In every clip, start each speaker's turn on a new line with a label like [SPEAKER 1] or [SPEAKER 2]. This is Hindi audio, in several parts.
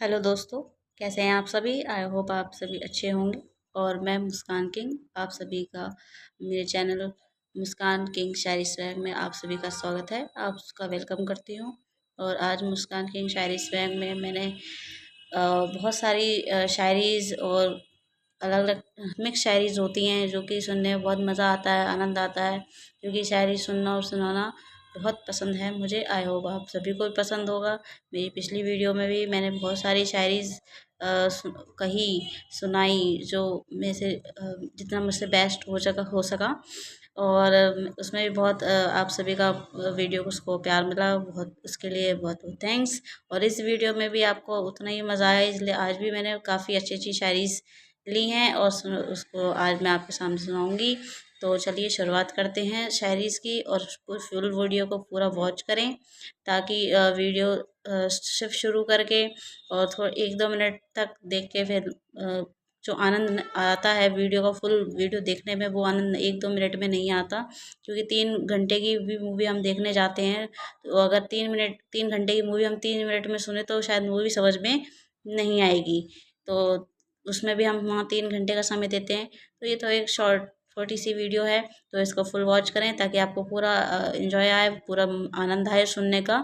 [SPEAKER 1] हेलो दोस्तों, कैसे हैं आप सभी। आई होप आप सभी अच्छे होंगे। और मैं मुस्कान किंग, आप सभी का मेरे चैनल मुस्कान किंग शायरी स्वैग में आप सभी का स्वागत है। आप उसका वेलकम करती हूँ। और आज मुस्कान किंग शायरी स्वैग में मैंने बहुत सारी शायरीज़ और अलग अलग मिक्स शायरीज़ होती हैं जो कि सुनने में बहुत मज़ा आता है, आनंद आता है। क्योंकि शायरी सुनना और सुनाना बहुत पसंद है मुझे। आई होप आप सभी को भी पसंद होगा। मेरी पिछली वीडियो में भी मैंने बहुत सारी शायरीज़ कही, सुनाई, जो में से जितना मुझसे बेस्ट हो सका। और उसमें भी बहुत आप सभी का वीडियो को उसको प्यार मिला, बहुत उसके लिए बहुत बहुत थैंक्स। और इस वीडियो में भी आपको उतना ही मज़ा आया, इसलिए आज भी मैंने काफ़ी अच्छी अच्छी शायरीज़ ली हैं और उसको आज मैं आपके सामने सुनाऊंगी। तो चलिए शुरुआत करते हैं शायरीज़ की। और फुल वीडियो को पूरा वॉच करें ताकि वीडियो सिर्फ शुरू करके और थोड़ा 1-2 मिनट तक देख के फिर जो आनंद आता है वीडियो का, फुल वीडियो देखने में वो आनंद 1-2 मिनट में नहीं आता। क्योंकि 3 घंटे की भी मूवी हम देखने जाते हैं, तो अगर 3 घंटे की मूवी हम 3 मिनट में सुने तो शायद मूवी समझ में नहीं आएगी। तो उसमें भी हम वहाँ 3 घंटे का समय देते हैं। तो ये तो एक छोटी सी वीडियो है, तो इसको फुल वॉच करें ताकि आपको पूरा इंजॉय आए, पूरा आनंद आए सुनने का।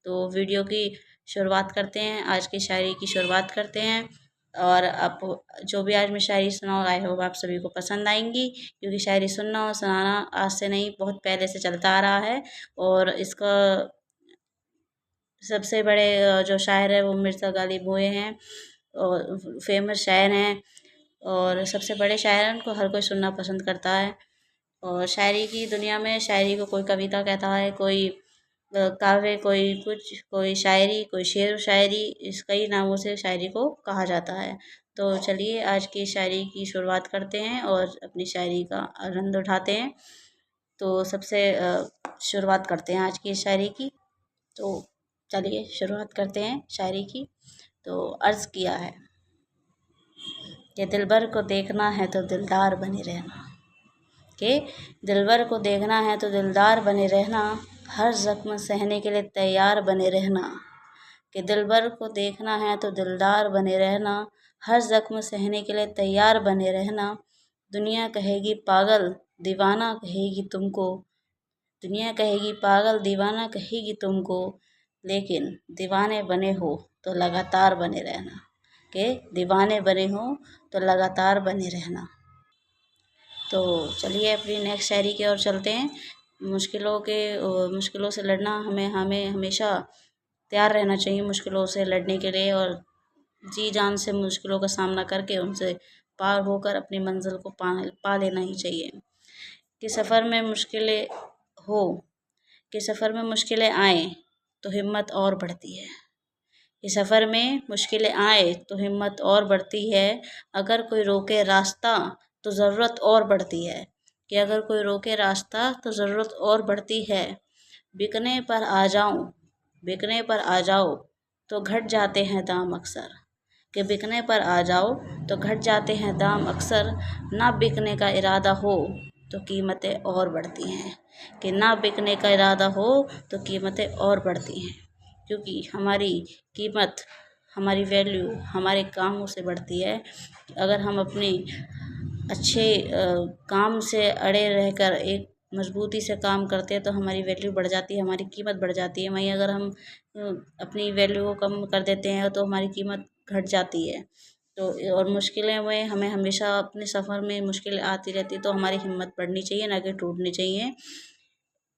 [SPEAKER 1] तो वीडियो की शुरुआत करते हैं, आज की शायरी की शुरुआत करते हैं। और आप जो भी आज मैं शायरी सुनाऊँ, आई होप आप सभी को पसंद आएंगी। क्योंकि शायरी सुनना और सुनाना आज से नहीं, बहुत पहले से चलता आ रहा है। और इसका सबसे बड़े जो शायर है वो मिर्ज़ा गालिब हुए हैं और फेमस शायर हैं। और सबसे बड़े शायर हैं, उनको हर कोई सुनना पसंद करता है। और शायरी की दुनिया में शायरी को कोई कविता कहता है, कोई काव्य, कोई कुछ, कोई शायरी, कोई शेर व शायरी, इस कई नामों से शायरी को कहा जाता है। तो चलिए आज की शायरी की शुरुआत करते हैं और अपनी शायरी का आनंद उठाते हैं। तो सबसे शुरुआत करते हैं आज की शायरी की। तो चलिए शुरुआत करते हैं शायरी की। तो अर्ज़ किया है कि दिलबर को देखना है तो दिलदार बने रहना, कि दिलबर को देखना है तो दिलदार बने रहना, हर ज़ख्म सहने के लिए तैयार बने रहना। कि दिलबर को देखना है तो दिलदार बने रहना, हर ज़ख्म सहने के लिए तैयार बने रहना। दुनिया कहेगी पागल दीवाना कहेगी तुमको, दुनिया कहेगी पागल दीवाना कहेगी तुमको, लेकिन दीवाने बने हो तो लगातार बने रहना। कि दीवाने बने हो तो लगातार बने रहना। तो चलिए अपनी नेक्स्ट शायरी की ओर चलते हैं। मुश्किलों से लड़ना, हमें हमें हमेशा तैयार रहना चाहिए मुश्किलों से लड़ने के लिए। और जी जान से मुश्किलों का सामना करके उनसे पार होकर अपनी मंजिल को पा लेना ही चाहिए। कि सफ़र में मुश्किलें हो कि सफ़र में मुश्किलें आए तो हिम्मत और बढ़ती है। कि सफ़र में मुश्किलें आए तो हिम्मत और बढ़ती है। अगर कोई रोके रास्ता तो ज़रूरत और बढ़ती है। कि अगर कोई रोके रास्ता तो ज़रूरत और बढ़ती है। बिकने पर आ जाऊं बिकने पर आ जाओ तो घट जाते हैं दाम अक्सर। कि बिकने पर आ जाओ तो घट जाते हैं दाम अक्सर। ना बिकने का इरादा हो तो कीमतें और बढ़ती हैं। कि ना बिकने का इरादा हो तो कीमतें और बढ़ती हैं। क्योंकि हमारी कीमत, हमारी वैल्यू हमारे कामों से बढ़ती है। अगर हम अपने अच्छे काम से अड़े रहकर एक मजबूती से काम करते हैं तो हमारी वैल्यू बढ़ जाती है, हमारी कीमत बढ़ जाती है। वहीं अगर हम अपनी वैल्यू को कम कर देते हैं तो हमारी कीमत घट जाती है। तो और मुश्किलें में हमें हमेशा अपने सफ़र में मुश्किलें आती रहती है, तो हमारी हिम्मत बढ़नी चाहिए, ना कि टूटनी चाहिए।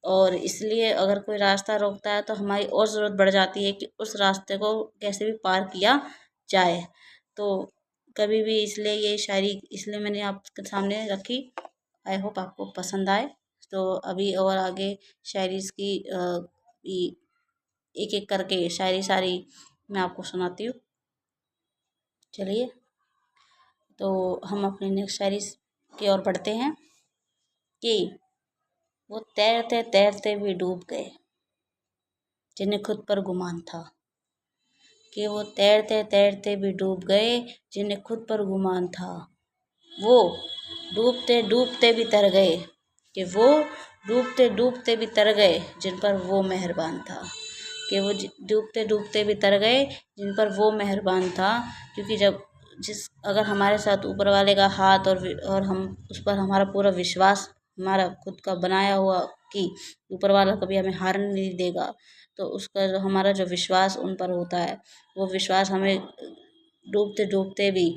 [SPEAKER 1] और इसलिए अगर कोई रास्ता रोकता है तो हमारी और ज़रूरत बढ़ जाती है कि उस रास्ते को कैसे भी पार किया जाए। तो कभी भी इसलिए ये शायरी इसलिए मैंने आपके सामने रखी। आई होप आपको पसंद आए। तो अभी और आगे शायरीज़ की एक एक करके शायरी सारी मैं आपको सुनाती हूँ। चलिए तो हम अपनी नेक्स्ट शायरी की ओर बढ़ते हैं। कि वो तैरते तैरते भी डूब गए जिन्हें खुद पर गुमान था। कि वो तैरते तैरते भी डूब गए जिन्हें खुद पर गुमान था। वो डूबते डूबते भी तर गए कि वो डूबते डूबते भी तर गए जिन पर वो मेहरबान था। कि वो डूबते डूबते भी तर गए जिन पर वो मेहरबान था। क्योंकि अगर हमारे साथ ऊपर वाले का हाथ और हम उस पर हमारा पूरा विश्वास, हमारा खुद का बनाया हुआ कि ऊपर वाला कभी हमें हारने नहीं देगा, तो उसका हमारा जो विश्वास उन पर होता है, वो विश्वास हमें डूबते डूबते भी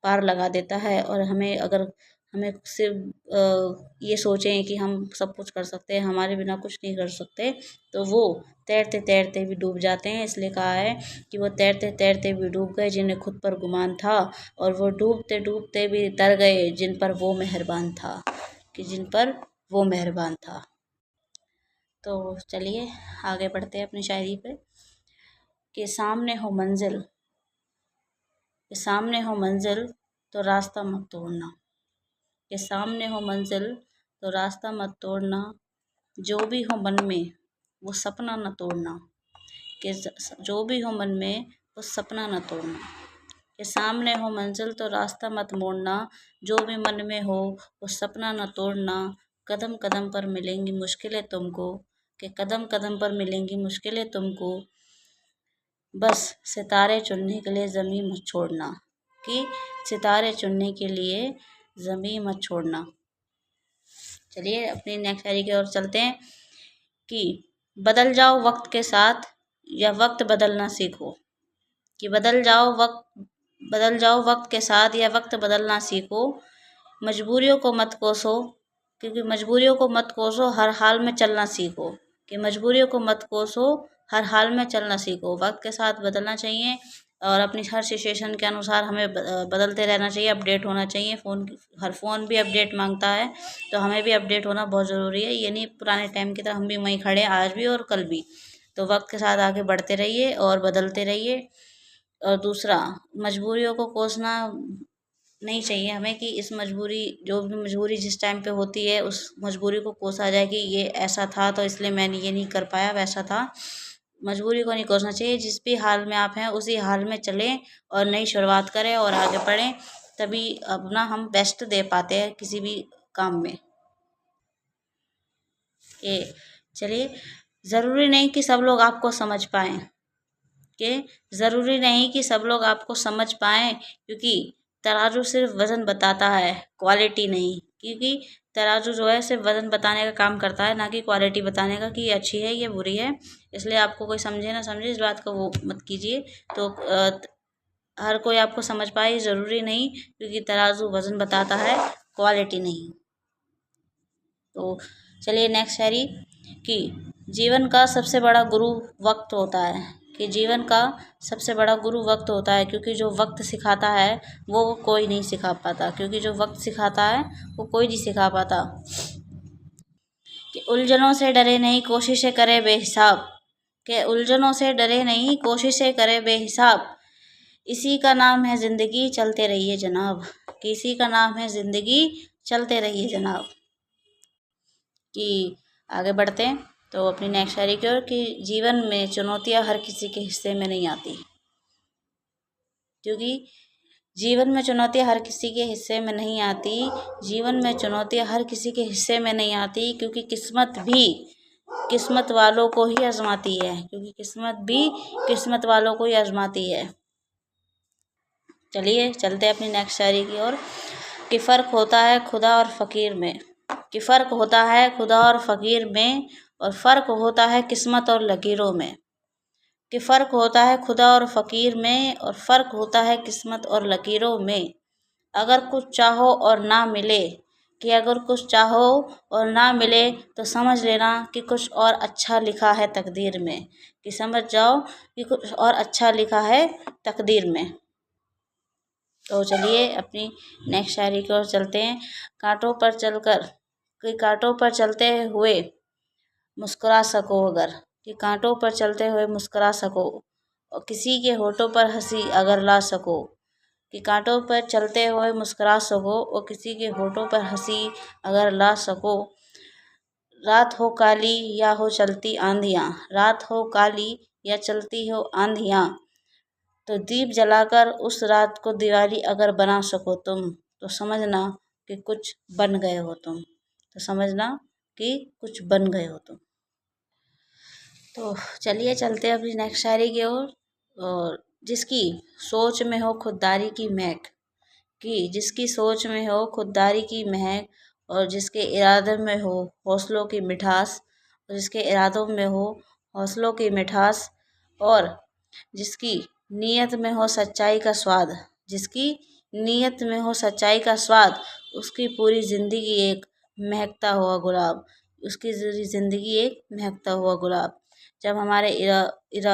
[SPEAKER 1] पार लगा देता है। और हमें सिर्फ ये सोचें कि हम सब कुछ कर सकते हैं, हमारे बिना कुछ नहीं कर सकते, तो वो तैरते तैरते भी डूब जाते हैं। इसलिए कहा है कि वो तैरते तैरते भी डूब गए जिन्हें खुद पर गुमान था, और वो डूबते डूबते भी तर गए जिन पर वो मेहरबान था, कि जिन पर वो मेहरबान था। तो चलिए आगे बढ़ते हैं अपनी शायरी पे। कि सामने हो मंजिल, कि सामने हो मंजिल तो रास्ता मत तोड़ना, कि सामने हो मंजिल तो रास्ता मत तोड़ना, जो भी हो मन में वो सपना न तोड़ना, कि जो भी हो मन में वो सपना न तोड़ना, कि सामने हो मंजिल तो रास्ता मत मोड़ना, जो भी मन में हो वो सपना न तोड़ना, कदम कदम पर मिलेंगी मुश्किलें तुमको, कि कदम कदम पर मिलेंगी मुश्किलें तुमको, बस सितारे चुनने के लिए ज़मीं मत छोड़ना, कि सितारे चुनने के लिए ज़मीं मत छोड़ना। चलिए अपनी नेक्स्ट शायरी की ओर चलते हैं। कि बदल जाओ वक्त के साथ या वक्त बदलना सीखो, कि बदल जाओ वक्त के साथ या वक्त बदलना सीखो, मजबूरियों को मत कोसो, क्योंकि मजबूरियों को मत कोसो, हर हाल में चलना सीखो, कि मजबूरियों को मत कोसो, हर हाल में चलना सीखो। वक्त के साथ बदलना चाहिए और अपनी हर सिचुएशन के अनुसार हमें बदलते रहना चाहिए, अपडेट होना चाहिए। हर फ़ोन भी अपडेट मांगता है, तो हमें भी अपडेट होना बहुत ज़रूरी है। ये नहीं पुराने टाइम की तरह हम भी वहीं खड़े हैं आज भी और कल भी। तो वक्त के साथ आगे बढ़ते रहिए और बदलते रहिए। और दूसरा, मजबूरियों को कोसना नहीं चाहिए हमें, कि जो भी मजबूरी जिस टाइम पे होती है उस मजबूरी को कोसा जाए कि ये ऐसा था तो इसलिए मैंने ये नहीं कर पाया, वैसा था। मजबूरी को नहीं कोसना चाहिए, जिस भी हाल में आप हैं उसी हाल में चलें और नई शुरुआत करें और आगे बढ़ें, तभी अपना हम बेस्ट दे पाते हैं किसी भी काम में। ये चलिए, ज़रूरी नहीं कि सब लोग आपको समझ पाएँ, कि ज़रूरी नहीं कि सब लोग आपको समझ पाएँ, क्योंकि तराजू सिर्फ वज़न बताता है, क्वालिटी नहीं। क्योंकि तराजू जो है सिर्फ वज़न बताने का काम करता है, ना कि क्वालिटी बताने का कि ये अच्छी है ये बुरी है। इसलिए आपको कोई समझे ना समझे इस बात को वो मत कीजिए। तो हर कोई आपको समझ पाए ये ज़रूरी नहीं, क्योंकि तराजू वज़न बताता है, क्वालिटी नहीं। तो चलिए नेक्स्ट शायरी। कि जीवन का सबसे बड़ा गुरु वक्त होता है, कि जीवन का सबसे बड़ा गुरु वक्त होता है, क्योंकि जो वक्त सिखाता है वो कोई नहीं सिखा पाता, क्योंकि जो वक्त सिखाता है वो कोई नहीं सिखा पाता। कि उलझनों से डरे नहीं कोशिशें करे बेहिसाब, के उलझनों से डरे नहीं कोशिशें करे बेहिसाब, इसी का नाम है ज़िंदगी चलते रहिए जनाब, कि इसी का नाम है ज़िंदगी चलते रहिए जनाब। कि आगे बढ़ते हैं तो अपनी नेक्स्ट शायरी की ओर। कि जीवन में चुनौतियाँ हर किसी के हिस्से में नहीं आती, क्योंकि जीवन में चुनौतियाँ हर किसी के हिस्से में नहीं आती, जीवन में चुनौतियाँ हर किसी के हिस्से में नहीं आती, क्योंकि किस्मत भी किस्मत वालों को ही आजमाती है, क्योंकि किस्मत भी किस्मत वालों को ही आजमाती है। चलिए चलते हैं अपनी नेक्स्ट शायरी की ओर। कि फ़र्क होता है खुदा और फ़कीर में, कि फ़र्क होता है खुदा और फ़कीर में, और फ़र्क होता है किस्मत और लकीरों में, कि फ़र्क होता है खुदा और फ़कीर में, और फ़र्क होता है किस्मत और लकीरों में। अगर कुछ चाहो और ना मिले, कि अगर कुछ चाहो और ना मिले तो समझ लेना कि कुछ और अच्छा लिखा है तकदीर में, कि समझ जाओ कि कुछ और अच्छा लिखा है तकदीर में। तो चलिए अपनी नेक्स्ट शायरी की ओर चलते हैं। कांटों पर चलकर, कि कांटों पर चलते हुए मुस्कुरा सको अगर, कि कांटों पर चलते हुए मुस्कुरा सको, और किसी के होठों पर हंसी अगर ला सको, कि कांटों पर चलते हुए मुस्कुरा सको और किसी के होठों पर हंसी अगर ला सको। रात हो काली या हो चलती आंधियाँ, रात हो काली या चलती हो आंधियाँ, तो दीप जलाकर उस रात को दिवाली अगर बना सको तुम, तो समझना कि कुछ बन गए हो तुम, तो समझना कि कुछ बन गए हो तुम। तो चलिए चलते हैं अपनी नेक्स्ट शायरी की ओर। और जिसकी सोच में हो खुददारी की महक, कि जिसकी सोच में हो खुददारी की महक, और जिसके इरादे में हो हौसलों की मिठास, और जिसके इरादों में हो हौसलों की मिठास, और जिसकी नीयत में हो सच्चाई का स्वाद, जिसकी नीयत में हो सच्चाई का स्वाद, उसकी पूरी जिंदगी एक महकता हुआ गुलाब, उसकी जिंदगी एक महकता हुआ गुलाब। जब हमारे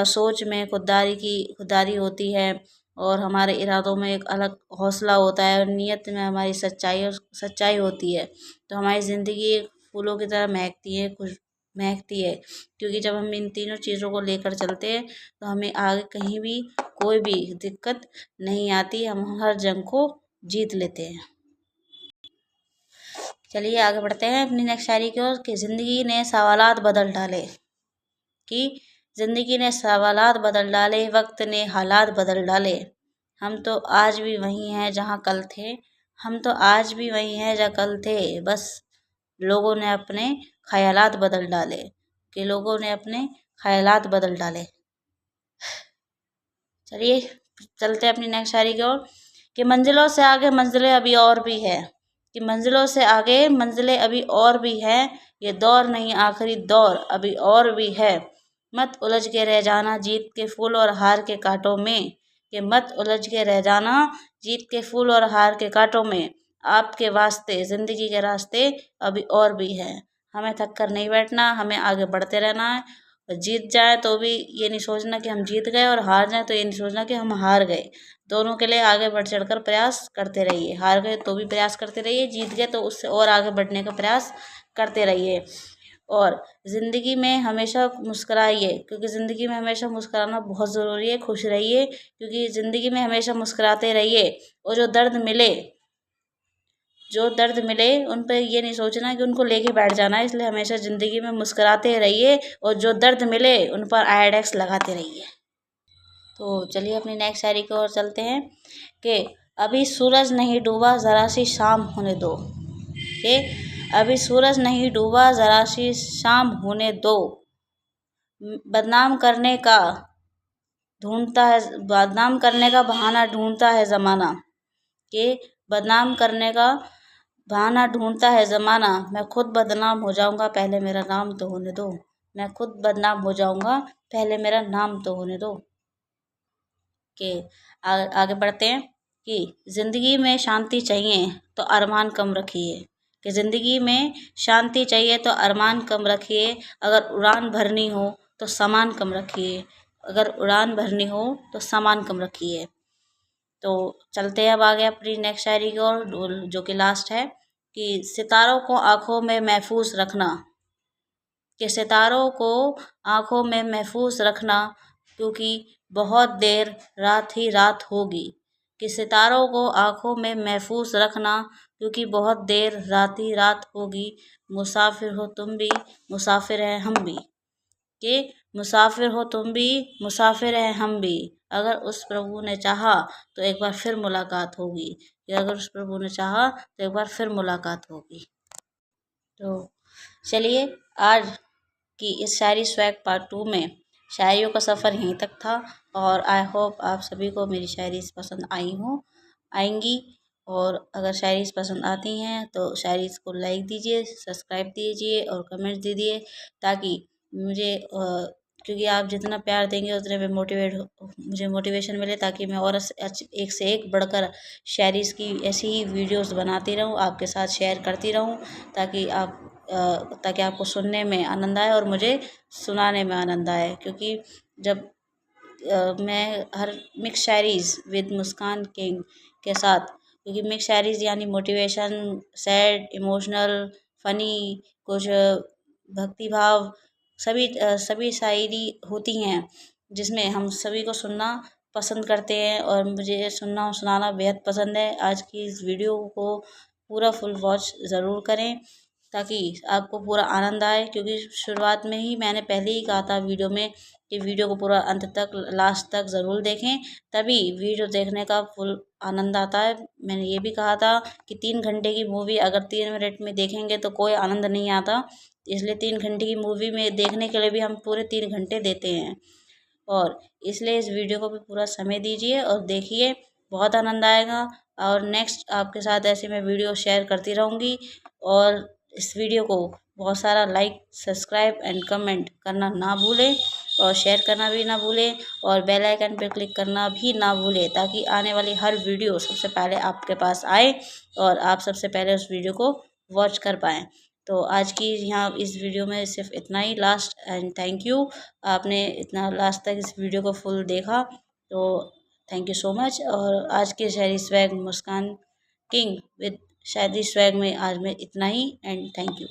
[SPEAKER 1] सोच में खुददारी होती है, और हमारे इरादों में एक अलग हौसला होता है, और नीयत में हमारी सच्चाई होती है, तो हमारी ज़िंदगी फूलों की तरह महकती है। क्योंकि जब हम इन तीनों चीज़ों को लेकर चलते हैं तो हमें आगे कहीं भी कोई भी दिक्कत नहीं आती, हम हर जंग को जीत लेते हैं। चलिए आगे बढ़ते हैं अपनी नेक्स्ट शायरी की ओर। कि ज़िंदगी ने सवालात बदल डाले, कि ज़िंदगी ने सवालात बदल डाले, वक्त ने हालात बदल डाले। हम तो आज भी वही हैं जहाँ कल थे, हम तो आज भी वही हैं जहाँ कल थे, बस लोगों ने अपने ख्यालात बदल डाले, कि लोगों ने अपने ख्यालात बदल डाले। चलिए चलते हैं अपनी नेक्स्ट शायरी की ओर। कि मंजिलों से आगे मंजिलें अभी और भी है, कि मंजिलों से आगे मंजिलें अभी और भी है, ये दौर नहीं आखिरी दौर अभी और भी है। मत उलझ के रह जाना जीत के फूल और हार के कांटों में, कि मत उलझ के रह जाना जीत के फूल और हार के कांटों में, आपके वास्ते ज़िंदगी के रास्ते अभी और भी है। हमें थक कर नहीं बैठना, हमें आगे बढ़ते रहना है। और जीत जाए तो भी ये नहीं सोचना कि हम जीत गए, और हार जाए तो ये नहीं सोचना कि हम हार गए। दोनों के लिए आगे बढ़ चढ़कर प्रयास करते रहिए। हार गए तो भी प्रयास करते रहिए, जीत गए तो उससे और आगे बढ़ने का प्रयास करते रहिए। और ज़िंदगी में हमेशा मुस्कुराइए, क्योंकि ज़िंदगी में हमेशा मुस्कुराना बहुत ज़रूरी है। खुश रहिए, क्योंकि ज़िंदगी में हमेशा मुस्कुराते रहिए। और जो दर्द मिले उन पर ये नहीं सोचना कि उनको लेके बैठ जाना है, इसलिए हमेशा ज़िंदगी में मुस्कुराते रहिए, और जो दर्द मिले उन पर आयोडेक्स लगाते रहिए। तो चलिए अपनी नेक्स्ट शायरी की ओर चलते हैं। कि अभी सूरज नहीं डूबा ज़रा सी शाम होने दो, कि अभी सूरज नहीं डूबा ज़रा सी शाम होने दो, बदनाम करने का बदनाम करने का बहाना ढूंढता है ज़माना, कि बदनाम करने का बहाना ढूंढता है ज़माना, मैं खुद बदनाम हो जाऊंगा पहले मेरा नाम तो होने दो, मैं खुद बदनाम हो जाऊंगा पहले मेरा नाम तो होने दो। कि आगे बढ़ते हैं। कि ज़िंदगी में शांति चाहिए तो अरमान कम रखिए, कि ज़िंदगी में शांति चाहिए तो अरमान कम रखिए, अगर उड़ान भरनी हो तो सामान कम रखिए, अगर उड़ान भरनी हो तो सामान कम रखिए। तो चलते हैं अब आगे अपनी नेक्स्ट शायरी की ओर, जो कि लास्ट है। कि सितारों को आंखों में महफूज रखना, कि सितारों को आंखों में महफूज रखना, क्योंकि बहुत देर रात ही रात होगी, कि सितारों को आंखों में महफूज रखना, क्योंकि बहुत देर रात ही रात होगी। मुसाफिर हो तुम भी मुसाफिर हैं हम भी, कि मुसाफिर हो तुम भी मुसाफिर हैं हम भी, अगर उस प्रभु ने चाहा तो एक बार फिर मुलाकात होगी, कि अगर उस प्रभु ने चाहा तो एक बार फिर मुलाकात होगी। तो चलिए आज की इस शायरी स्वैग पार्ट 2 में शायरियों का सफ़र यहीं तक था, और आई होप आप सभी को मेरी शायरी पसंद आएंगी। और अगर शायरी पसंद आती हैं तो शायरी को लाइक दीजिए, सब्सक्राइब दीजिए और कमेंट दीजिए, ताकि क्योंकि आप जितना प्यार देंगे उतने में मुझे मोटिवेशन मिले, ताकि मैं और एक से एक बढ़कर शायरीज़ की ऐसी ही वीडियोस बनाती रहूं, आपके साथ शेयर करती रहूं, ताकि आपको सुनने में आनंद आए और मुझे सुनाने में आनंद आए। क्योंकि जब मैं हर मिक्स शायरीज़ विद मुस्कान किंग के साथ, क्योंकि मिक्स शायरीज़ यानी मोटिवेशन, सैड, इमोशनल, फ़नी, कुछ भक्ति भाव, सभी शायरी होती हैं, जिसमें हम सभी को सुनना पसंद करते हैं, और मुझे सुनना और सुनाना बेहद पसंद है। आज की इस वीडियो को पूरा फुल वॉच ज़रूर करें, ताकि आपको पूरा आनंद आए। क्योंकि शुरुआत में ही मैंने पहले ही कहा था वीडियो में कि वीडियो को पूरा अंत तक लास्ट तक ज़रूर देखें, तभी वीडियो देखने का फुल आनंद आता है। मैंने ये भी कहा था कि 3 घंटे की मूवी अगर 3 मिनट में देखेंगे तो कोई आनंद नहीं आता, इसलिए 3 घंटे की मूवी में देखने के लिए भी हम पूरे 3 घंटे देते हैं। और इसलिए इस वीडियो को भी पूरा समय दीजिए और देखिए, बहुत आनंद आएगा। और नेक्स्ट आपके साथ ऐसे मैं वीडियो शेयर करती रहूँगी। और इस वीडियो को बहुत सारा लाइक, सब्सक्राइब एंड कमेंट करना ना भूलें और शेयर करना भी ना भूलें और बेल आइकन पर क्लिक करना भी ना भूलें, ताकि आने वाली हर वीडियो सबसे पहले आपके पास आए और आप सबसे पहले उस वीडियो को वॉच कर पाएँ। तो आज की यहाँ इस वीडियो में सिर्फ इतना ही लास्ट, एंड थैंक यू। आपने इतना लास्ट तक इस वीडियो को फुल देखा, तो थैंक यू सो मच। और आज के शायरी स्वैग मुस्कान किंग विद शायरी स्वैग में आज में इतना ही, एंड थैंक यू।